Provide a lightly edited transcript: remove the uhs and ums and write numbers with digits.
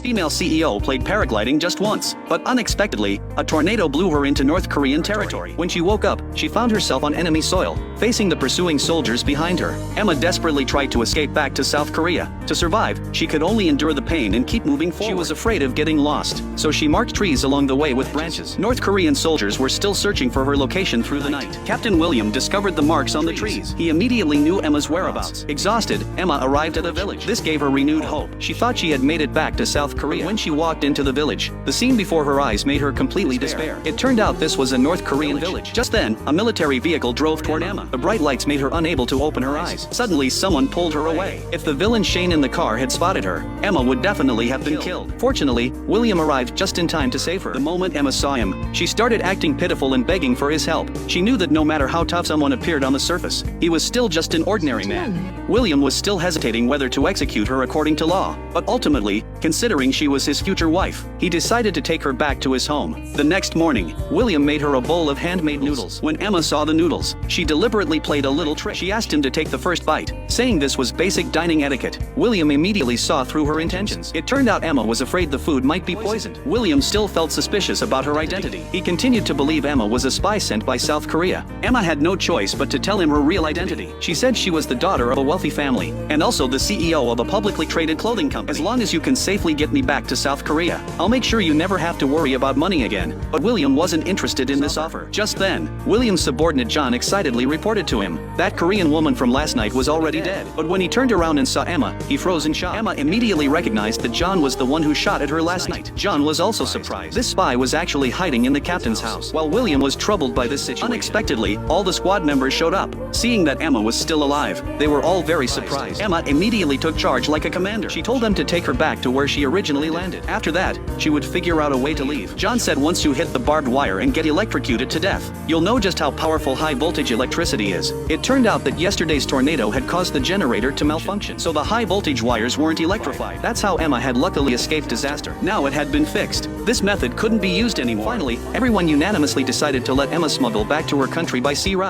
female CEO played paragliding just once, but unexpectedly, a tornado blew her into North Korean territory. When she woke up, she found herself on enemy soil, facing the pursuing soldiers behind her. Emma desperately tried to escape back to South Korea. To survive, she could only endure the pain and keep moving forward. She was afraid of getting lost, so she marked trees along the way with branches. North Korean soldiers were still searching for her location through the night. Captain William discovered the marks on the trees. He immediately knew Emma's whereabouts. Exhausted, Emma arrived at a village. This gave her renewed hope. She thought she had made it back to South Korea. When she walked into the village, the scene before her eyes made her completely despair. It turned out this was a North Korean village. Just then, a military vehicle drove toward Emma. The bright lights made her unable to open her eyes. Suddenly, someone pulled her away. If the villain Shane in the car had spotted her, Emma would definitely have been killed. Fortunately, William arrived just in time to save her. The moment Emma saw him, she started acting pitiful and begging for his help. She knew that no matter how tough someone appeared on the surface, he was still just an ordinary man. William was still hesitating whether to execute her according to law, but ultimately, considering she was his future wife, he decided to take her back to his home. The next morning, William made her a bowl of handmade noodles. When Emma saw the noodles, she deliberately played a little trick. She asked him to take the first bite, saying this was basic dining etiquette. William immediately saw through her intentions. It turned out Emma was afraid the food might be poisoned. William still felt suspicious about her identity. He continued to believe Emma was a spy sent by South Korea. Emma had no choice but to tell him her real identity. She said she was the daughter of a wealthy family, and also the CEO of a publicly traded clothing company. As long as you can safely get me back to South Korea, I'll make sure you never have to worry about money again. But William wasn't interested in this offer. Just then, William's subordinate John excitedly reported to him that Korean woman from last night was already dead. But when he turned around and saw Emma, he froze in shock. Emma immediately recognized that John was the one who shot at her last night. John was also surprised. This spy was actually hiding in the captain's house. While William was troubled by this situation, unexpectedly, all the squad members showed up. Seeing that Emma was still alive, they were all very surprised. Emma immediately took charge like a commander. She told them to take her back to where she originally landed. After that, she would figure out a way to leave. John said once you hit the barbed wire and get electrocuted to death, you'll know just how powerful high-voltage electricity is. It turned out that yesterday's tornado had caused the generator to malfunction, so the high-voltage wires weren't electrified. That's how Emma had luckily escaped disaster. Now it had been fixed. This method couldn't be used anymore. Finally, everyone unanimously decided to let Emma smuggle back to her country by sea route.